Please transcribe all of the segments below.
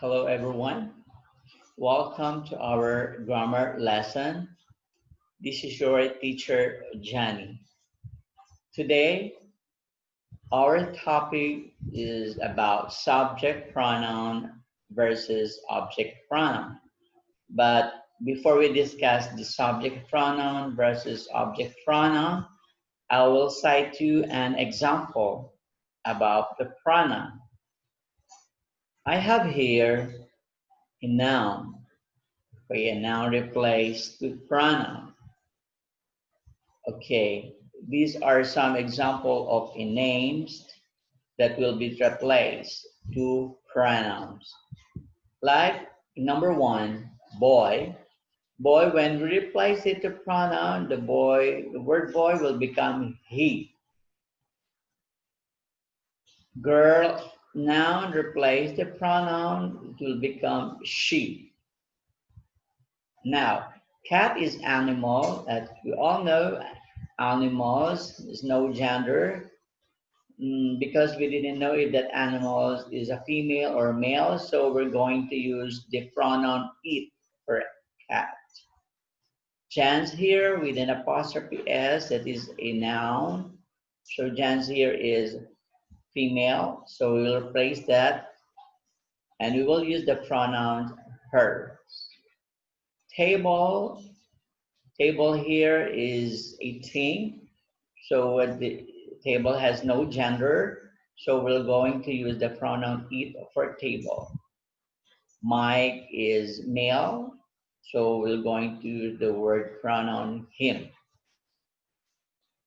Hello, everyone. Welcome to our grammar lesson. This is your teacher, Johnny. Today, our topic is about subject pronoun versus object pronoun. But before we discuss the subject pronoun versus object pronoun, I will cite you an example about the pronoun. I have here a noun. Okay, a noun replaced with pronoun. Okay, these are some example of names that will be replaced to pronouns. Like number one, boy. Boy, when we replace it to pronoun, the word boy will become he. Girl, noun replace the pronoun, it will become she. Now, cat is animal, as we all know, animals is no gender. Because we didn't know if that animal is a female or male, so we're going to use the pronoun it for cat. Jans here with an apostrophe s, that is a noun. So Jans here is female, so we will replace that and we will use the pronoun her. Table, table here is a thing, so the table has no gender, so we're going to use the pronoun it for table. Mike is male, so we're going to use the word pronoun him.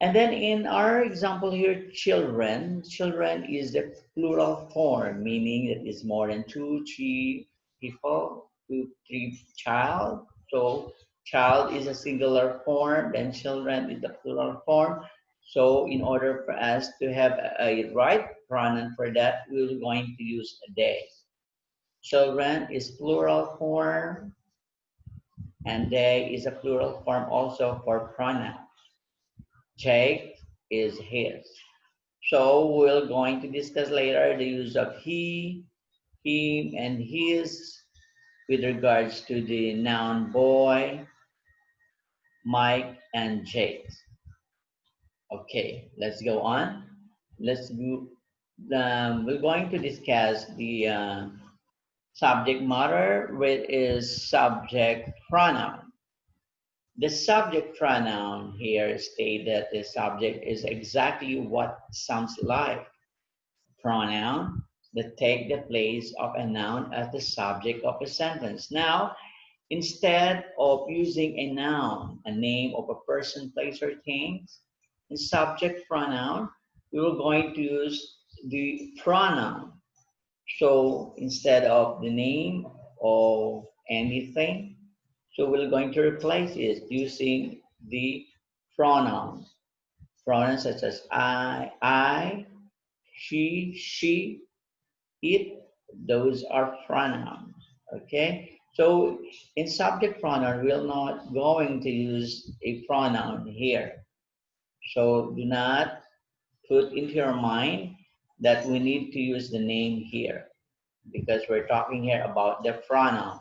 And then in our example here, children, children is the plural form, meaning that is more than two, three people, two, three child. So child is a singular form, then children is the plural form. So in order for us to have a right pronoun for that, we're going to use they. Children is plural form, and they is a plural form also for pronoun. Jake is his. So we're going to discuss later the use of he, him, and his with regards to the noun boy, Mike, and Jake. Okay, let's go on. Let's go. We're going to discuss the subject matter, which is subject pronoun. The subject pronoun here state that the subject is exactly what sounds like pronoun that take the place of a noun as the subject of a sentence. Now, instead of using a noun, a name of a person, place, or things, in subject pronoun, we were going to use the pronoun. So instead of the name of anything, so we're going to replace it using the pronoun. Pronouns such as I, she, it, those are pronouns. Okay? So in subject pronoun, we're not going to use a pronoun here. So do not put into your mind that we need to use the name here because we're talking here about the pronoun.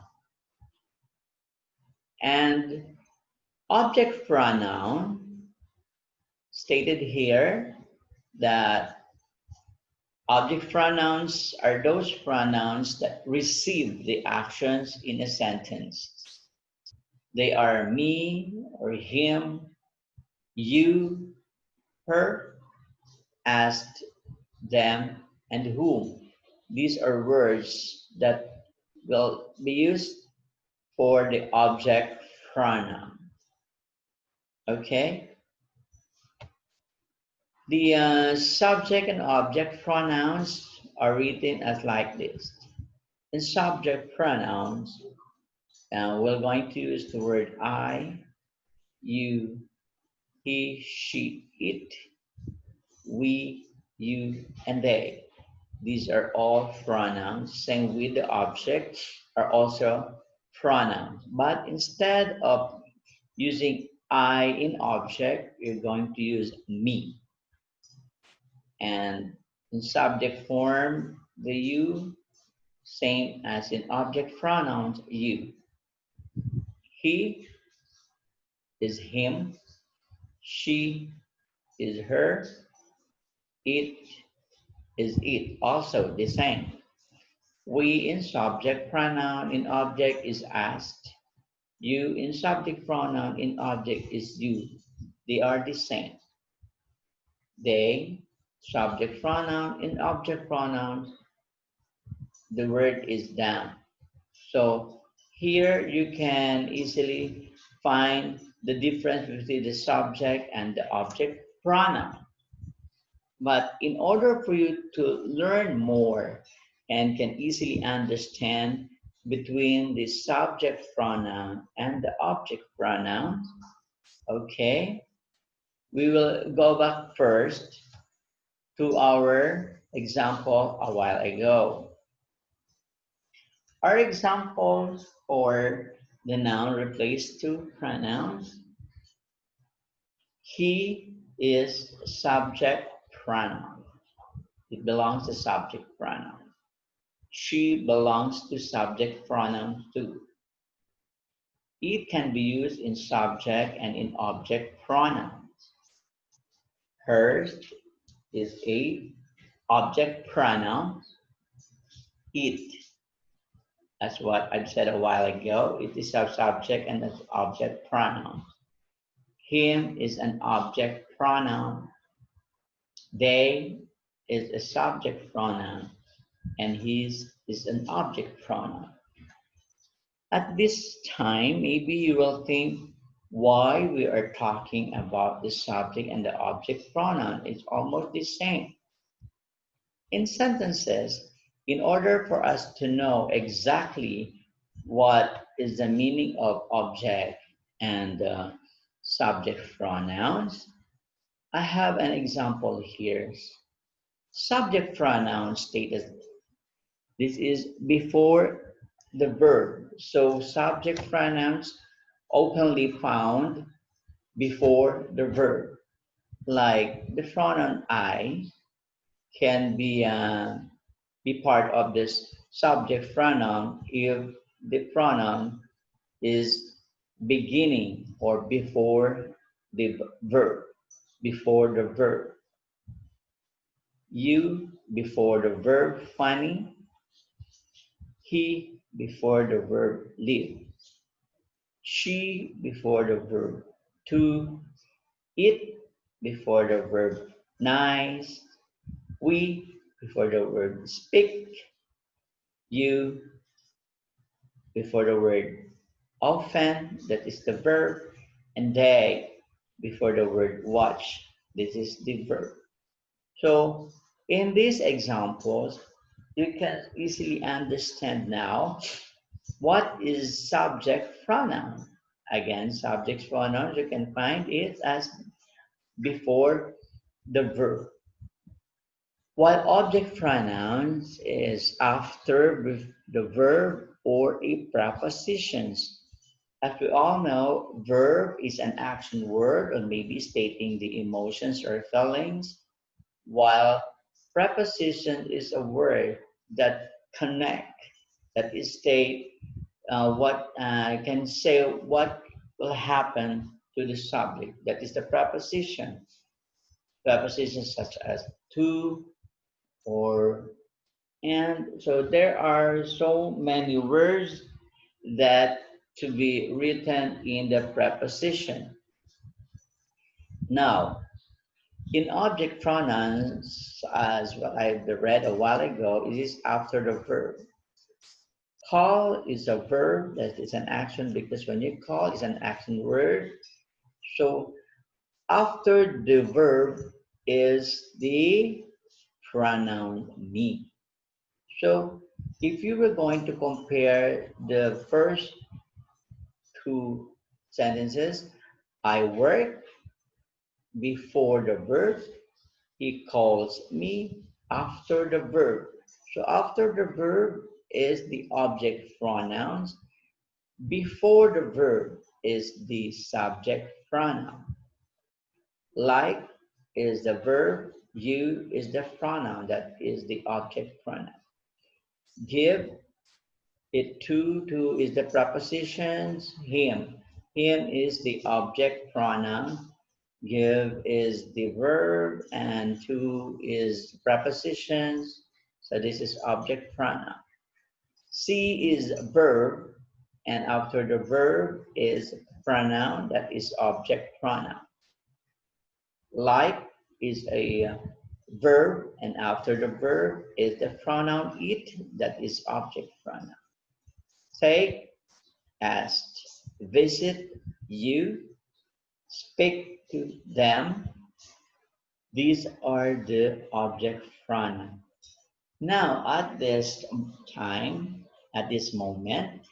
And object pronoun stated here that object pronouns are those pronouns that receive the actions in a sentence. They are me or him, you, her, asked, them, and whom. These are words that will be used for the object pronoun. Okay? The subject and object pronouns are written as like this. In subject pronouns, we're going to use the word I, you, he, she, it, we, you, and they. These are all pronouns. Same with the objects are also pronouns. But instead of using I in object, we're going to use me. And in subject form, the you, same as in object pronouns you. He is him, she is her, it is it, also the same. We in subject pronoun in object is asked. You in subject pronoun in object is you. They are the same. They, subject pronoun in object pronoun, the word is them. So here you can easily find the difference between the subject and the object pronoun. But in order for you to learn more and can easily understand between the subject pronoun and the object pronoun, okay, we will go back first to our example a while ago. Our examples for the noun replaced to pronouns. He is subject pronoun. It belongs to subject pronoun. She belongs to subject pronoun too. It can be used in subject and in object pronouns. Hers is a object pronoun. It, that's what I said a while ago. It is a subject and an object pronoun. Him is an object pronoun. They is a subject pronoun. And his is an object pronoun. At this time, maybe you will think why we are talking about the subject and the object pronoun. It's almost the same. In sentences, in order for us to know exactly what is the meaning of object and subject pronouns, I have an example here. Subject pronouns state as this is before the verb. So subject pronouns openly found before the verb. Like the pronoun I can be part of this subject pronoun if the pronoun is beginning or before the verb. Before the verb. You before the verb funny. He before the verb live. She before the verb to. It before the verb nice. We before the word speak. You before the word often, that is the verb. And they before the word watch, this is the verb. So in these examples, you can easily understand now what is subject pronoun. Again, subject pronoun, you can find it as before the verb. While object pronouns is after the verb or a prepositions. As we all know, verb is an action word or maybe stating the emotions or feelings, while preposition is a word that connect, that is state what can say what will happen to the subject. That is the preposition. Prepositions such as to or and. So there are so many words that to be written in the preposition. Now, in object pronouns, as what I read a while ago, it is after the verb. Call is a verb that is an action because when you call is an action word. So after the verb is the pronoun me. So if you were going to compare the first two sentences, I work before the verb, he calls me after the verb. So after the verb is the object pronouns. Before the verb is the subject pronoun. Like is the verb, you is the pronoun, that is the object pronoun. Give it to is the prepositions. Him is the object pronoun. Give is the verb, and to is prepositions. So this is object pronoun. See is verb, and after the verb is pronoun, that is object pronoun. Like is a verb, and after the verb is the pronoun it, that is object pronoun. Take, asked, visit, you, speak to them. These are the object pronoun. Now, at this time, at this moment,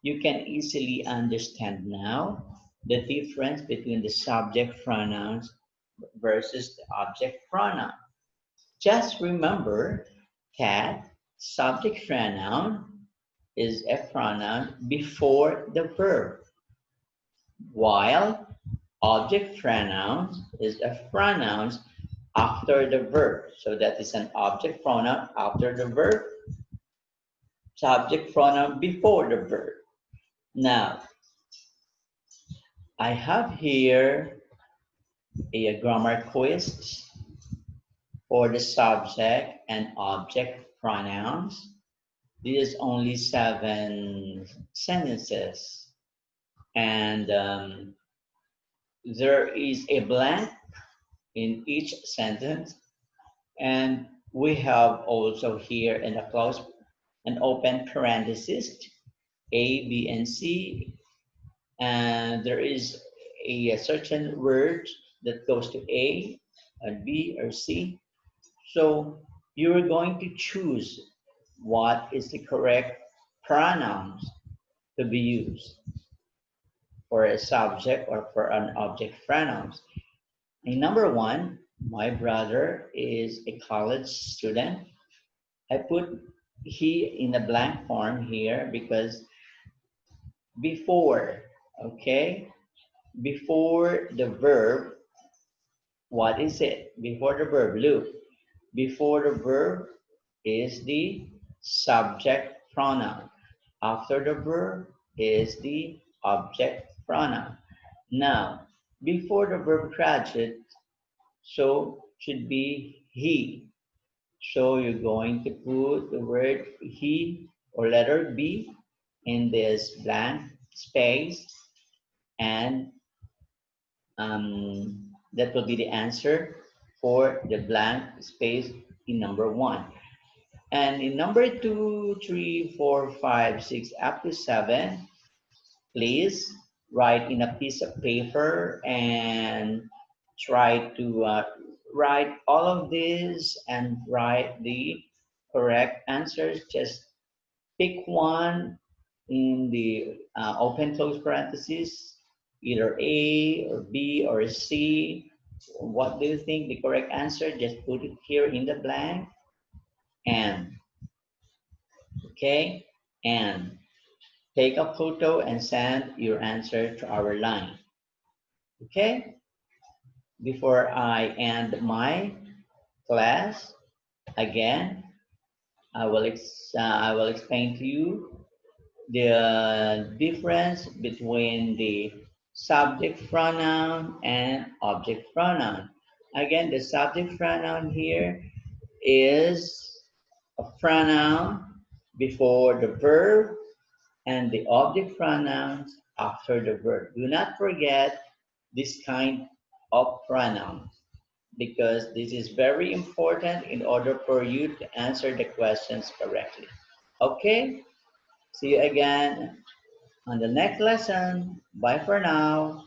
you can easily understand now the difference between the subject pronouns versus the object pronoun. Just remember that subject pronoun is a pronoun before the verb, while object pronoun is a pronoun after the verb. So that is an object pronoun after the verb, subject pronoun before the verb. Now, I have here a grammar quiz for the subject and object pronouns. This is only 7 sentences, and there is a blank in each sentence, and we have also here in a close and open parenthesis A, B, and C, and there is a certain word that goes to A and B or C. So you're going to choose what is the correct pronouns to be used for a subject or for an object pronouns. And number one, my brother is a college student. I put he in a blank form here because before, okay, before the verb, what is it? Before the verb, look. Before the verb is the subject pronoun. After the verb is the object pronoun. Now, before the verb graduate, so should be he. So you're going to put the word he or letter B in this blank space, and that will be the answer for the blank space in number one. And in number 2, 3, 4, 5, 6, up to 7, please write in a piece of paper and try to write all of this and write the correct answers. Just pick one in the open close parentheses, either A or B or C. What do you think the correct answer? Just put it here in the blank, and okay, and take a photo and send your answer to our line. Okay? Before I end my class, again, I will explain to you the difference between the subject pronoun and object pronoun. Again, the subject pronoun here is a pronoun before the verb and the object pronouns after the verb. Do not forget this kind of pronouns because this is very important in order for you to answer the questions correctly. Okay, see you again on the next lesson. Bye for now.